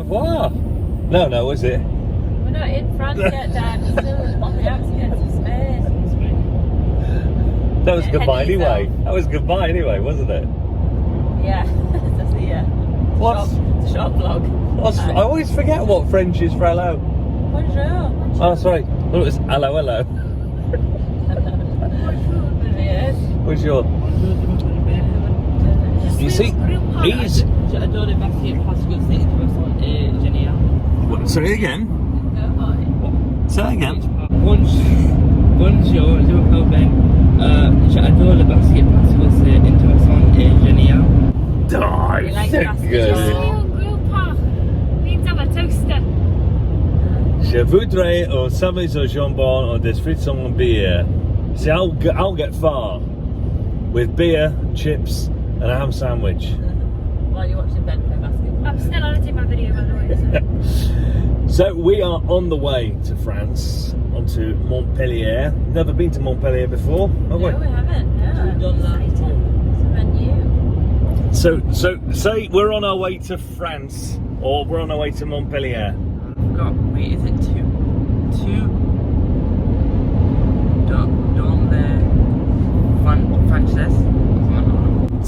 revoir. No, is it? We're not in France yet, Dad. We're still on the outskirts of Spain. That was goodbye anyway. That was goodbye anyway, wasn't it? Yeah, that's the short vlog. I always forget what French is for hello. Bonjour. Oh, sorry. Well, it was hello. Bonjour. You see, he's... What, sorry again? Say that again. Bonjour, je m'appelle Ben. J'adore le basket parce que c'est intéressant et génial. Oh, You like so basket good. Je voudrais au sandwich au jambon or des frites sans beer. See, I'll get far with beer, chips, and a ham sandwich. While you're watching Ben play basketball. I'm still editing my video, by the way. So we are on the way to France, onto Montpellier. Never been to Montpellier before, have we? No, we haven't. No. Somewhere new. So say we're on our way to France, or we're on our way to Montpellier. I forgot. Wait, is it two? Dans le Frances?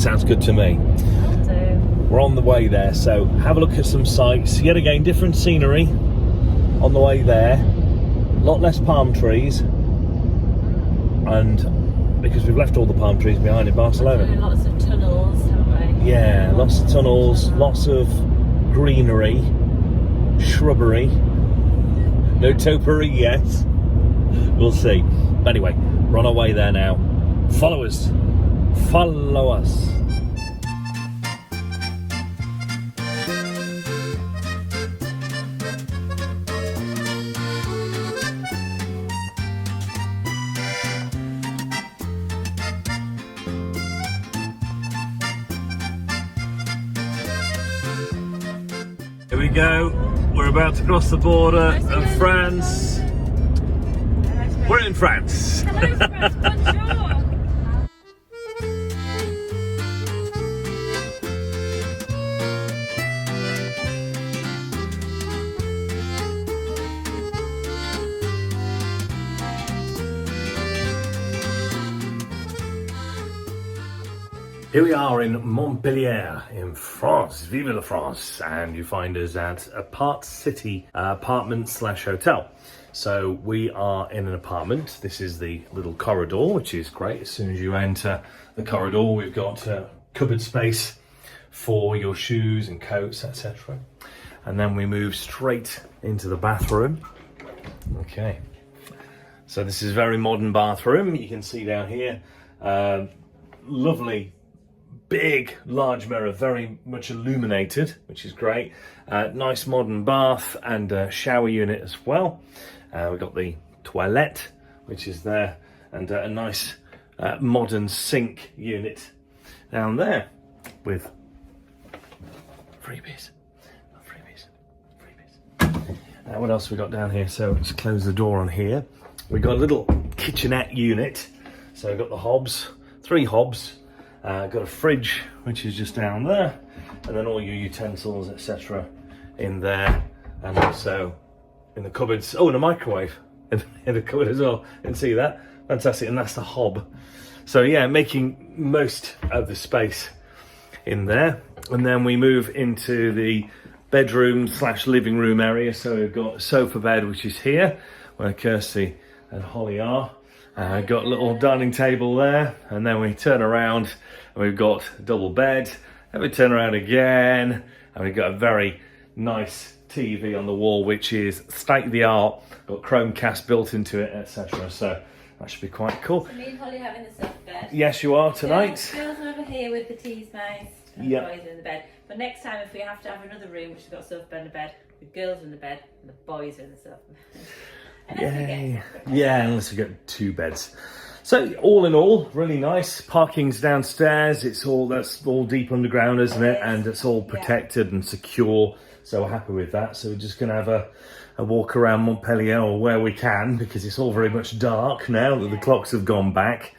Sounds good to me. Will do. We're on the way there, so have a look at some sights. Yet again, different scenery on the way there. A lot less palm trees, and because we've left all the palm trees behind in Barcelona. Lots of tunnels, haven't we? Yeah, lots of tunnels, lots of greenery, shrubbery. No topiary yet. We'll see. But anyway, we're on our way there now. Follow us. Follow us. Here we go. We're about to cross the border of France. We're in France. Hello, France. Bonjour. Here we are in Montpellier in France. Vive la France. And you find us at a Part City apartment/hotel. So we are in an apartment. This is the little corridor, which is great. As soon as you enter the corridor, we've got cupboard space for your shoes and coats, etc. And then we move straight into the bathroom. Okay. So this is a very modern bathroom. You can see down here, lovely big, large mirror, very much illuminated, which is great. Nice modern bath and shower unit as well. We've got the toilette, which is there, and a nice modern sink unit down there with freebies. What else we got down here? So let's close the door on here. We've got a little kitchenette unit. So we've got the hobs, 3 hobs. Got a fridge, which is just down there, and then all your utensils, etc. in there, and also in the cupboards. Oh, and a microwave in the cupboard as well. Didn't see that. Fantastic. And that's the hob. So yeah, making most of the space in there. And then we move into the bedroom/living room area. So we've got a sofa bed, which is here, where Kirsty and Holly are. Got a little dining table there, and then we turn around and we've got a double bed, and we turn around again and we've got a very nice TV on the wall, which is state of the art, got Chromecast built into it, etc. So that should be quite cool. So me and Holly having the sofa bed. Yes, you are tonight. Girls are over here with the teas nice, and the boys are in the bed. But next time, if we have to have another room which has got a sofa bed and a bed, the girls are in the bed and the boys are in the sofa bed. Yeah, unless we get 2 beds. So all in all, really nice. Parking's downstairs. That's all deep underground, isn't it? And it's all protected and secure. So we're happy with that. So we're just going to have a walk around Montpellier, or where we can, because it's all very much dark now that the clocks have gone back.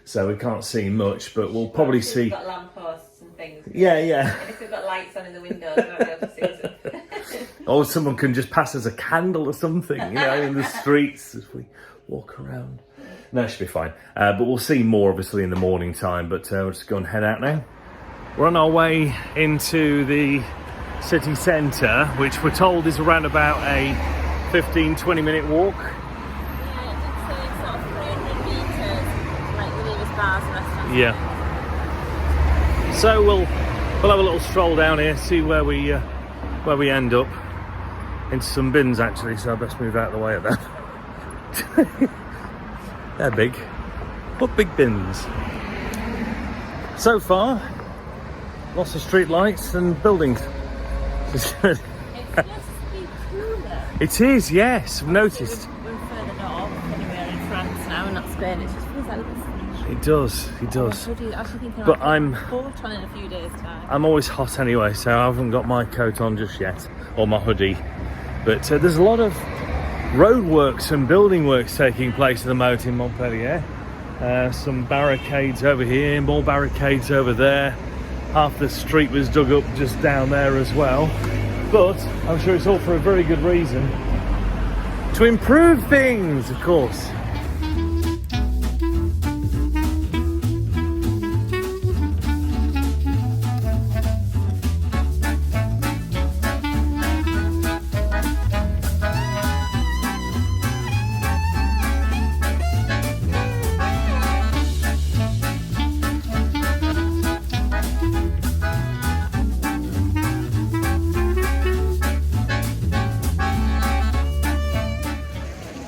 So we can't see much, but we'll probably see. We've got lampposts and things. Yeah. And if we've got lights on in the windows, we won't be able to see them. Or someone can just pass us a candle or something, you know, in the streets as we walk around. No, it should be fine. But we'll see more, obviously, in the morning time. But we'll just go and head out now. We're on our way into the city centre, which we're told is around about a 15-20 minute walk. Yeah. So we'll have a little stroll down here, see where we end up. Into some bins actually, so I best move out of the way of that. They're big, but big bins. So far, lots of street lights and buildings. It's supposed to be cooler. It is, yes, I've noticed. We're further north, anywhere in France now, and not Spain. It just feels like a little. It does, it does. But I'm coat on in a few days' time. I'm always hot anyway, so I haven't got my coat on just yet, or my hoodie. But there's a lot of roadworks and building works taking place at the moment in Montpellier. Some barricades over here, more barricades over there. Half the street was dug up just down there as well. But I'm sure it's all for a very good reason. To improve things, of course.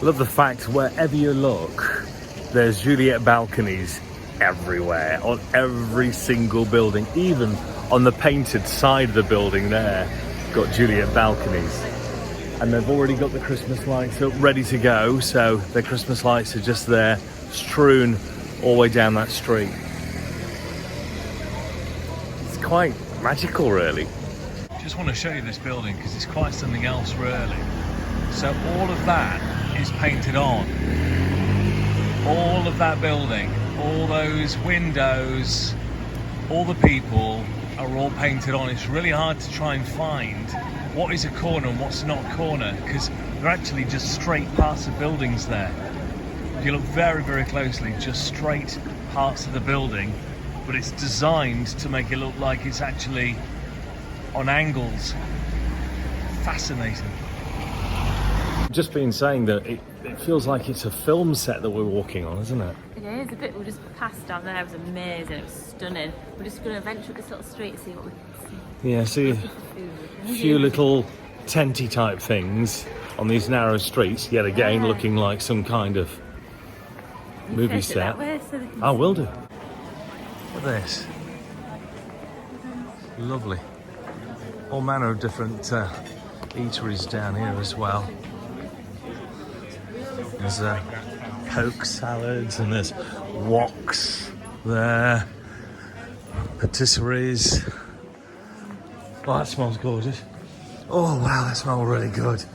Love the fact wherever you look, there's Juliet balconies everywhere, on every single building, even on the painted side of the building there, got Juliet balconies. And they've already got the Christmas lights up ready to go, so the Christmas lights are just there, strewn all the way down that street. It's quite magical, really. Just want to show you this building because it's quite something else, really. So all of that is painted on. All of that building, all those windows, all the people are all painted on. It's really hard to try and find what is a corner and what's not a corner, because they're actually just straight parts of buildings there. If you look very, very closely, just straight parts of the building, but it's designed to make it look like it's actually on angles. Fascinating. Just been saying that it feels like it's a film set that we're walking on, isn't it? It is a bit. We just passed down there. It was amazing. It was stunning. We're just going to venture up this little street and see what we can see. Yeah, see a few little tenty type things on these narrow streets. Yet again, looking like some kind of movie set. I will do. Look at this. Lovely. All manner of different eateries down here as well. There's poke salads and there's woks there, patisseries. Oh, that smells gorgeous. Oh wow, that smells really good.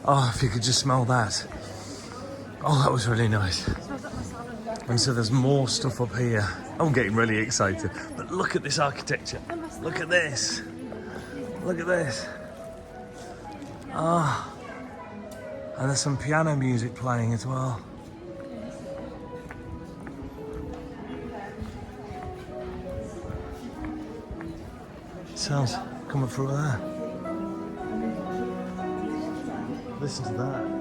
Oh, if you could just smell that. Oh, that was really nice. And so there's more stuff up here. I'm getting really excited. But look at this architecture. Look at this. Look at this. Ah. And there's some piano music playing as well. Sounds coming through there. Listen to that.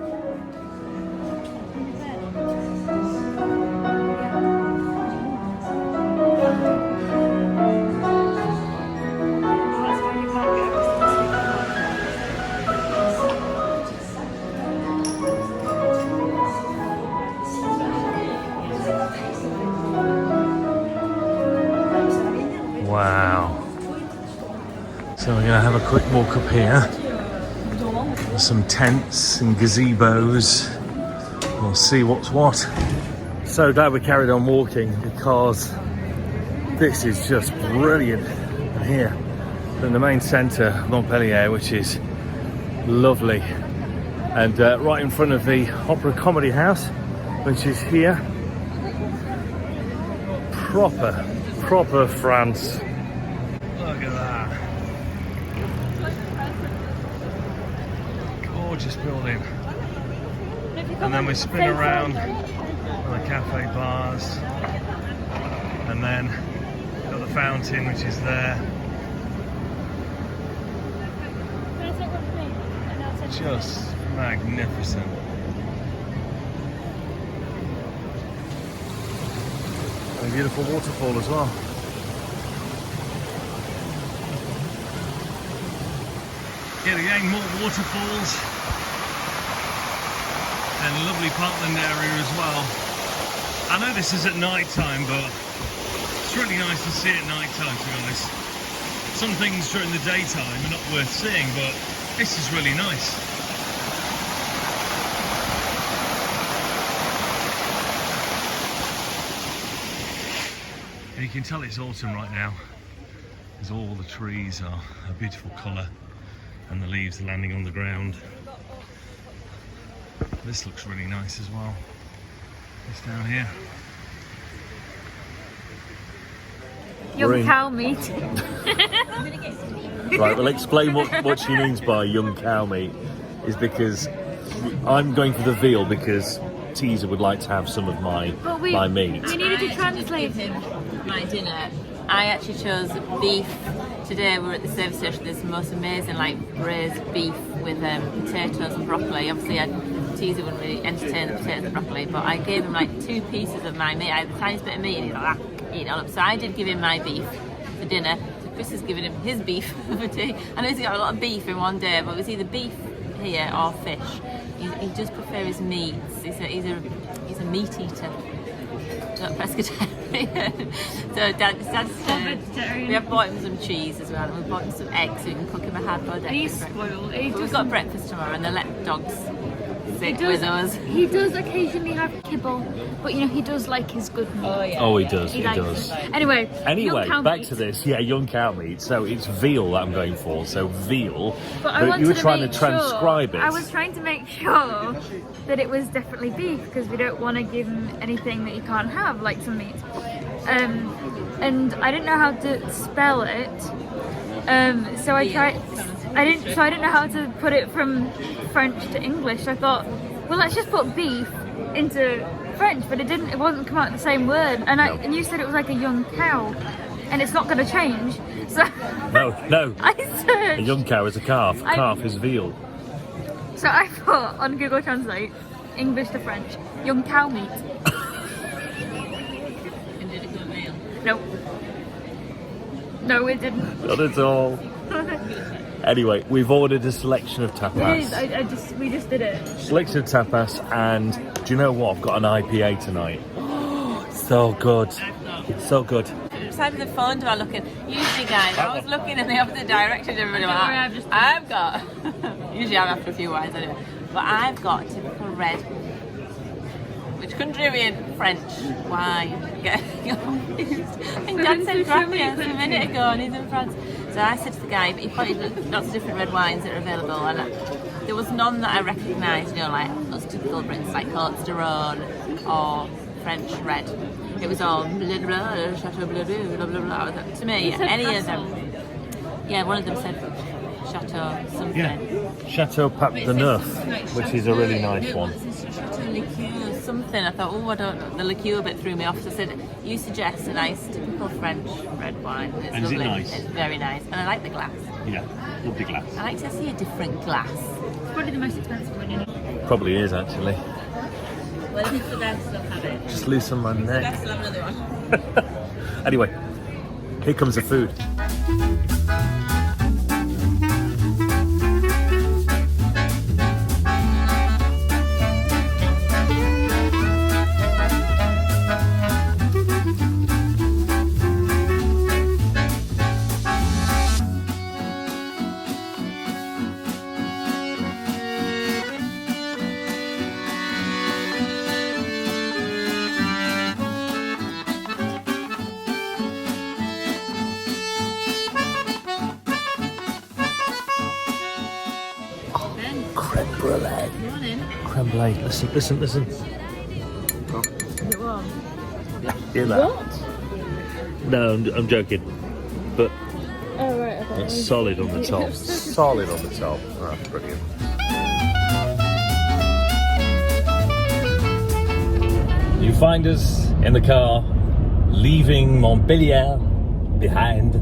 Wow. So we're going to have a quick walk up here. There's some tents and gazebos. We'll see what's what. So glad we carried on walking because this is just brilliant here in the main centre of Montpellier, which is lovely. And right in front of the Opera Comedy House, which is here. Proper France. Look at that. gorgeous building. And then we spin around on the cafe bars. And then got the fountain, which is there. Just magnificent. And a beautiful waterfall as well. Here again, more waterfalls and a lovely parkland area as well. I know this is at night time, but it's really nice to see at night time, to be honest. Some things during the daytime are not worth seeing, but this is really nice. And you can tell it's autumn right now, because all the trees are a beautiful colour and the leaves are landing on the ground. This looks really nice as well. This down here. Young cow meat. Right, well, explain what she means by young cow meat. Is because I'm going for the veal because Teaser would like to have some of my meat. We needed to translate him. My dinner. I actually chose beef. Today we were at the service station. There's the most amazing like braised beef with potatoes and broccoli. Obviously, Teaser wouldn't really entertain the potatoes and broccoli, but I gave him like 2 pieces of my meat. I had the tiniest bit of meat, and he's like eating it all up. So I did give him my beef for dinner. So Chris has given him his beef for tea. I know he's got a lot of beef in one day, but it was either beef here or fish. He does prefer his meats. He's a meat eater. Not pescatarian. So Dad's we have bought him some cheese as well, and we bought him some eggs so we can cook him a hard-boiled egg. He's spoiled. We've got breakfast tomorrow, and they let dogs sit with us. He does occasionally have kibble, but you know he does like his good meat. Oh yeah. Oh, he does. He He likes does. it. Anyway, young cow Back meat. to this. Yeah, young cow meat. So it's veal that I'm going for. So veal. But I But wanted you were to trying to make transcribe sure, it. I was trying to make sure that it was definitely beef because we don't want to give him anything that he can't have, like some meat. And I didn't know how to spell it. So I tried. I didn't know how to put it from French to English. I thought, well, let's just put beef into French, but it didn't. It wasn't come out the same word. And you said it was like a young cow, and it's not going to change. So No. I searched. A young cow is a calf. A calf is veal. So I put on Google Translate English to French, young cow meat. And did it go male? Nope. No, it didn't. Not at all. Anyway, we've ordered a selection of tapas. It is. We just did it. Selection of tapas, and do you know what? I've got an IPA tonight. So good. So good. Side of the phone do I look in? Usually, guys, I was looking in the opposite direction. Everybody went, I've got. Usually, I'm after a few wines anyway. But I've got typical red. Which country are we in? French. Why? Getting confused. I think Dad said France a minute ago, and he's in France. So I said to the guy, he pointed at lots of different red wines that are available, and there was none that I recognised. You know, like those typical Brits, like Côte d'Aron or French red. It was all blah blah, Chateau blah blah blah blah. To me, any of them. Yeah, one of them said Chateau something. Yeah. Chateau Pape de Neuf, which is a really nice one. Chateau liqueur something. I thought, oh, I don't know. The liqueur bit threw me off. So I said, you suggest a nice typical French red wine. It's And is it lovely. nice? It's very nice, and I like the glass. Yeah, lovely glass. I like to see a different glass. It's probably the most expensive one, you know. Probably is actually. Well, if the dad still have it. Just loosen my neck. Dad still have another one. Anyway, here comes the food. Creme brulee. Creme brulee. Listen. Is it warm? Hear that? No, I'm joking. But Oh right. Okay. it's solid on the top. Solid on the top. Oh, brilliant. You find us in the car, leaving Montpellier behind.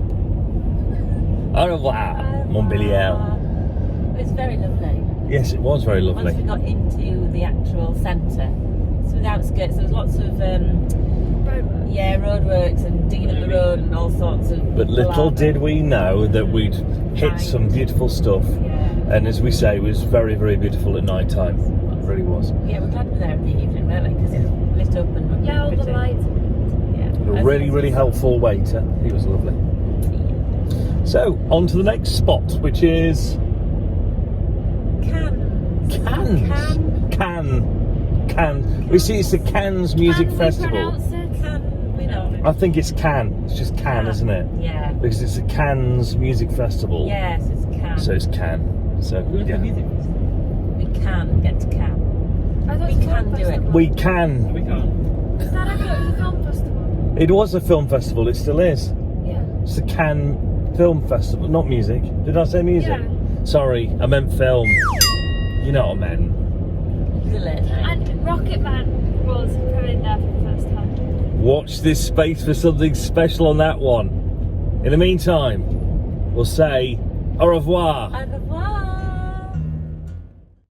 Au revoir, Montpellier. It's very lovely. Yes, it was very lovely. Once we got into the actual centre, so the outskirts, there was lots of roadworks and digging up the road and all sorts of. But little did we know that we'd hit some beautiful stuff. Yeah. And as we say, it was very, very beautiful at night time. It really was. Yeah, we're glad we were there in the evening, weren't we? Because it lit up and looked Yeah, all the pretty. lights. Yeah. A really, really helpful waiter. He was lovely. So, on to the next spot, which is Cannes. We see it's the Cannes Music Festival. I think it's Cannes. It's just Cannes, isn't it? Yeah. Because it's the Cannes Music Festival. Yes, it's Cannes. So it's Cannes. So yeah. We can get to Cannes. I thought We it was a can film do it. festival. We can. We can't. Dad, I thought it was a film festival. It was a film festival. It still is. Yeah. It's the Cannes Film Festival, not music. Did I say music? Yeah. Sorry, I meant film. You know what I meant. It's a late night. And Rocket Man was probably there for the first time. Watch this space for something special on that one. In the meantime, we'll say au revoir. Au revoir.